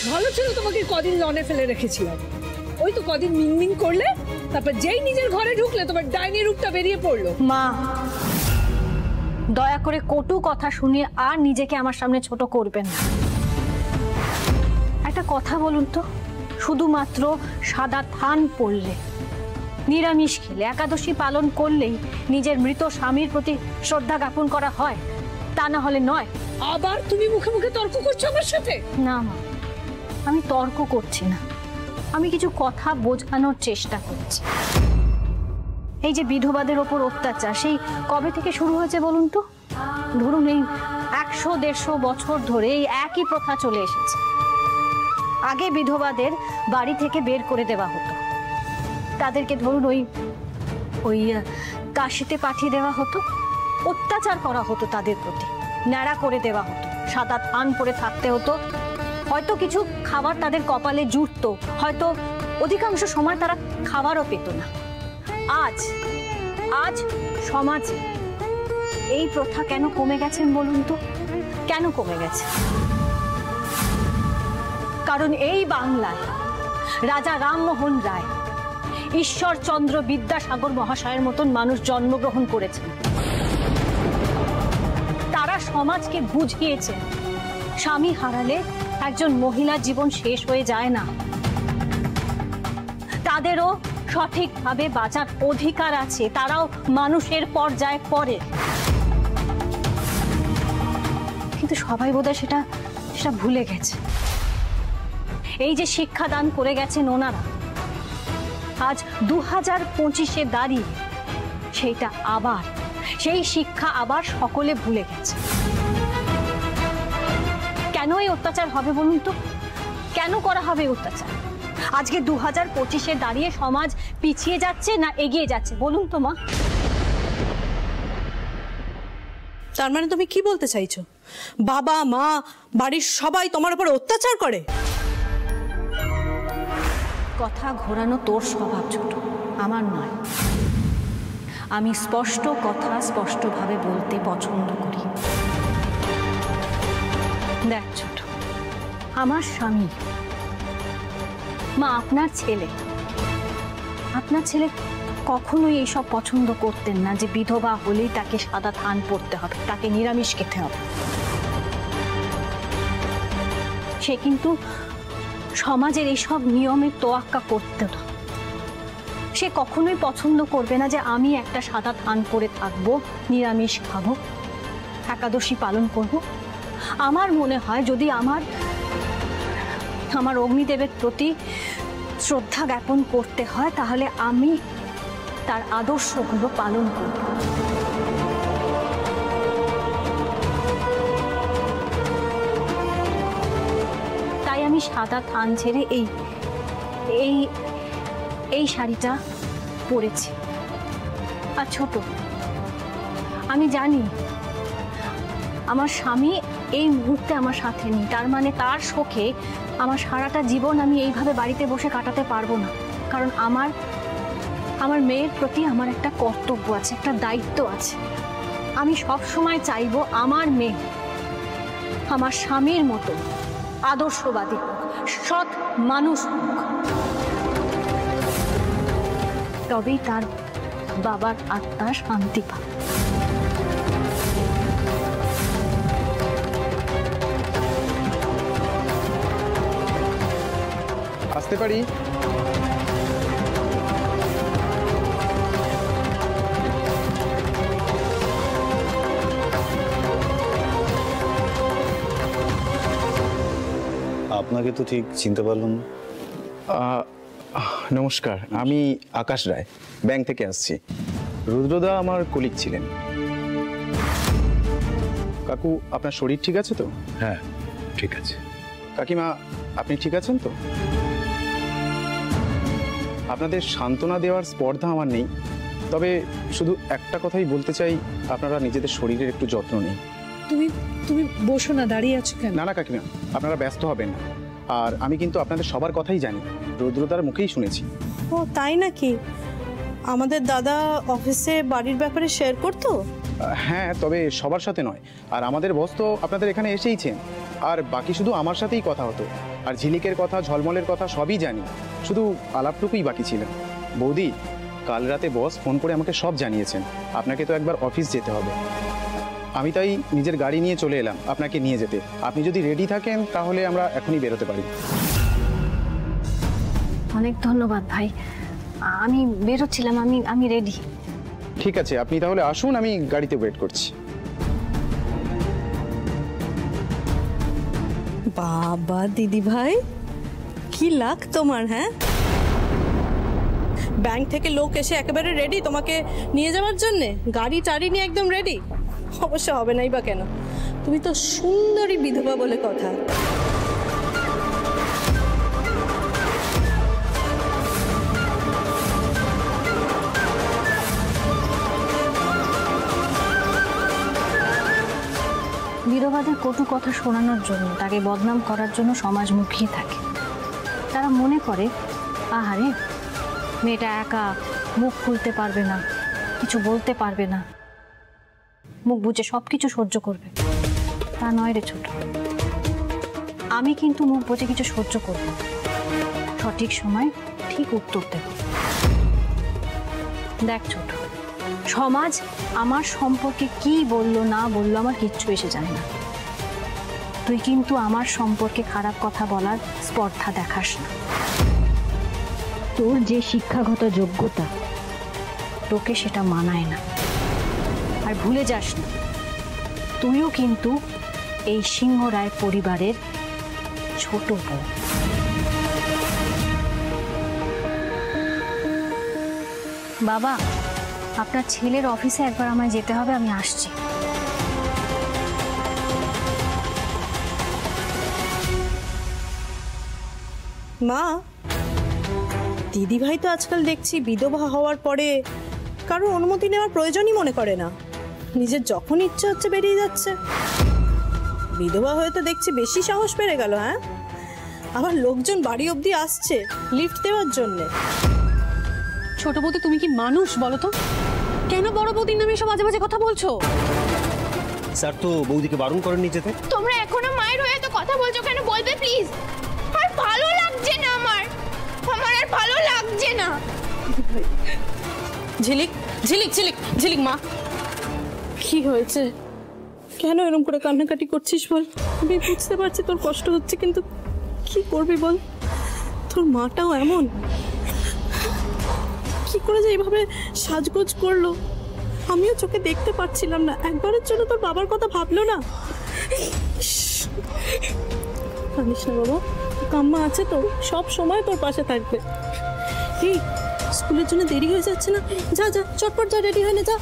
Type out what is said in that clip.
ভালো ছিল তোমাকে কদিন লনে ফেলে রেখেছিলাম, ওই তো কদিন মিনমিন করলে, তারপর যেই নিজের ঘরে ঢুকলে তোমার ডাইনি রূপটা বেরিয়ে পড়লো। মা, দয়া করে কটু কথা শুনিয়ে আর নিজেকে আমার সামনে ছোট করবেন না। একটা কথা বলুন তো, শুধুমাত্র সাদা থান পড়লে, নিরামিষ খেলে, একাদশী পালন করলেই নিজের মৃত স্বামীর প্রতি শ্রদ্ধা জ্ঞাপন করা হয়, তা না হলে নয়। আবার তুমি মুখে মুখে তর্ক করছো আমার সাথে? না মা, আমি তর্ক করছি না, আমি কিছু কথা বোঝানোর চেষ্টা করছি। এই যে বিধবাদের ওপর অত্যাচার, সেই কবে থেকে শুরু হয়েছে বলুন তো? ধরুন এই 100-150 বছর ধরে এই একই প্রথা চলে এসেছে। আগে বিধবাদের বাড়ি থেকে বের করে দেওয়া হতো, তাদেরকে ধরুন ওই কাশিতে পাঠিয়ে দেওয়া হতো, অত্যাচার করা হতো তাদের প্রতি, ন্যাড়া করে দেওয়া হতো, সাদা থান পরে থাকতে হতো, হয়তো কিছু খাবার তাদের কপালে জুটতো, হয়তো অধিকাংশ সময় তারা খাবারও পেত না। আজ সমাজে এই প্রথা কেন কমে গেছেন বলুন তো? কেন কমে গেছে? কারণ এই বাংলায় রাজা রামমোহন রায়, ঈশ্বরচন্দ্র বিদ্যাসাগর মহাশয়ের মতন মানুষ জন্মগ্রহণ করেছেন। তারা সমাজকে বুঝিয়েছেন স্বামী হারালে একজন মহিলার জীবন শেষ হয়ে যায় না, তাদেরও সঠিকভাবে বাঁচার অধিকার আছে, তারাও মানুষের পর্যায়ে পড়ে। কিন্তু সবাই বোধহয় সেটা ভুলে গেছে। এই যে শিক্ষাদান করে গেছেন ওনারা, আজ 2025-এ দাঁড়িয়ে সেই শিক্ষা আবার সকলে ভুলে গেছে। কেন এই অত্যাচার হবে বলুন তো? কেন করা হবে অত্যাচার? আজকে 2025-এ দাঁড়িয়ে সমাজ পিছিয়ে যাচ্ছে না এগিয়ে যাচ্ছে বলুন তো মা? তার মানে তুমি কি বলতে চাইছো? বাবা মা বাড়ির সবাই তোমার উপর অত্যাচার করে? কথা ঘোরানো তোর স্বভাব ছোট, আমার নয়। আমি স্পষ্ট কথা স্পষ্টভাবে বলতে পছন্দ করি। দেখ ছোট, আমার স্বামী, মা আপনার ছেলে কখনোই এইসব পছন্দ করতেন না যে বিধবা হলেই তাকে সাদা থান পরতে হবে, তাকে নিরামিষ খেতে হবে। সে কিন্তু সমাজের এইসব নিয়মের তোয়াক্কা করতে না। সে কখনোই পছন্দ করবে না যে আমি একটা সাদা থান পরে থাকবো, নিরামিষ খাবো, একাদশী পালন করব। আমার মনে হয় যদি আমার অগ্নিদেবের প্রতি শ্রদ্ধা জ্ঞাপন করতে হয়, তাহলে আমি তার আদর্শগুলো পালন করব। তাই আমি সাদা থান ছেড়ে এই শাড়িটা পরেছি। আর ছোট, আমি জানি আমার স্বামী এই মুহূর্তে আমার সাথে নেই, তার মানে তার শোকে আমার সারাটা জীবন আমি এইভাবে বাড়িতে বসে কাটাতে পারবো না। কারণ আমার মেয়ের প্রতি আমার একটা কর্তব্য আছে, একটা দায়িত্ব আছে। আমি সব সময় চাইবো আমার মেয়ে আমার স্বামীর মতো আদর্শবাদী, সৎ মানুষ হোক, তবেই তার বাবার আত্মা শান্তি পাবে। আসতে পারি? আপনাকে তো ঠিক চিনতে পারলাম না। নমস্কার, আমি আকাশ রায়, ব্যাংক থেকে আসছি। রুদ্রদা আমার কলিগ ছিলেন। কাকু, আপনার শরীর ঠিক আছে তো? হ্যাঁ ঠিক আছে। কাকিমা, আপনি ঠিক আছেন তো? আপনাদের সান্ত্বনা দেওয়ার স্পর্ধা আমার নেই, তবে শুধু একটা কথাই বলতে চাই, আপনারা নিজেদের শরীরের একটু যত্ন নিন। তুমি বসো না, দাঁড়িয়ে আছো কেন? না কাকিমা, আপনারা ব্যস্ত হবেন না। আর আমি কিন্তু আপনাদের সবার কথাই জানি, রুদ্রদার মুখেই শুনেছি। ও তাই নাকি? আমাদের দাদা অফিসে বাড়ির ব্যাপারে শেয়ার করতো? হ্যাঁ, তবে সবার সাথে নয়। আর আমাদের বস তো আপনাদের এখানে এসেইছেন, আর বাকি শুধু আমার সাথেই কথা হতো। আর ঝিলিকের কথা, ঝলমলের কথা সবই জানি, শুধু আলাপটুকুই বাকি ছিল। বৌদি, কাল রাতে বস ফোন করে আমাকে সব জানিয়েছেন। আপনাকে তো একবার অফিস যেতে হবে। আমি তাই নিজের গাড়ি নিয়ে চলে এলাম আপনাকে নিয়ে যেতে। আপনি যদি রেডি থাকেন তাহলে আমরা এখনই বেরোতে পারি। অনেক ধন্যবাদ ভাই, আমি বেরোচ্ছিলাম, আমি রেডি। ঠিক আছে, আপনি তাহলে আসুন, আমি গাড়িতে ওয়েট করছি। বাবা দিদি ভাই, কি লাগ তোমার, হ্যাঁ? ব্যাংক থেকে লোক এসে একেবারে রেডি তোমাকে নিয়ে যাওয়ার জন্যে, গাড়ি টাড়ি নিয়ে একদম রেডি। অবশ্য হবে নাই বা কেন, তুমি তো সুন্দরী বিধবা বলে কথা। বিধবাদের কটু কথা শোনানোর জন্য, তাকে বদনাম করার জন্য সমাজ মুখিয়ে থাকে। তারা মনে করে আহারে মেয়েটা একা, মুখ খুলতে পারবে না, কিছু বলতে পারবে না, মুখ বুজে সব কিছু সহ্য করবে। তা নয় রে ছোট, আমি কিন্তু মুখ বুজে কিছু সহ্য করব, সঠিক সময় ঠিক উত্তর দেব। দেখ ছোট, সমাজ আমার সম্পর্কে কি বললো না বললো আমার কিচ্ছু এসে যায় না। তুই কিন্তু আমার সম্পর্কে খারাপ কথা বলার স্পর্ধা দেখাস না। তোর যে শিক্ষাগত যোগ্যতা, তোকে সেটা মানায় না। আর ভুলে যাস না, তুইও কিন্তু এই সিংহ রায় পরিবারের ছোট বউ। বাবা, আপনার ছেলের অফিসে একবার আমায় যেতে হবে, আমি আসছি। মা, দিদি ভাই তো আজকাল দেখছি বিধবা হওয়ার পরে কারোর অনুমতি নেওয়ার প্রয়োজনই মনে করে না, নিজের যখন ইচ্ছে হচ্ছে বেরিয়ে যাচ্ছে। বিধবা হয়ে তো দেখছি বেশি সাহস বেড়ে গেল, হ্যাঁ? আবার লোকজন বাড়ি অবধি আসছে লিফট দেওয়ার জন্যে। ছোট বৌদি, তুমি কি মানুষ বলো তো? কেন বড় বৌদির নামে এসব বাজে বাজে কথা বলছো? স্যার তো বৌদিকে বারণ করেননি যেতে। তোমরা এখনো মায়ের হয়ে তো কথা বলছো কেন? বলবে প্লিজ। আর ভালো লাগছে না আমার আর ভালো লাগছে না। ঝিলিক, ঝিলিক, ঝিলিক, ঝিলিক, মা কি হয়েছে? কেন এরকম করে কান্নাকাটি করছিস বল? আমি বুঝতে পারছি তোর কষ্ট হচ্ছে, কিন্তু কি করবি বল? তোর মাটাও এমন, কি করে যে এইভাবে সাজগোজ করলো আমিও চোখে দেখতে পাচ্ছিলাম না। একবারের জন্য তোর বাবার কথা ভাবলো না? জানিস না বাবা, কাম্মা আছে তো, সব সময় তোর পাশে থাকবে। এই স্কুলের জন্য দেরি হয়ে যাচ্ছে না, যা যা চটপট যা, রেডি হয়ে নে, যা।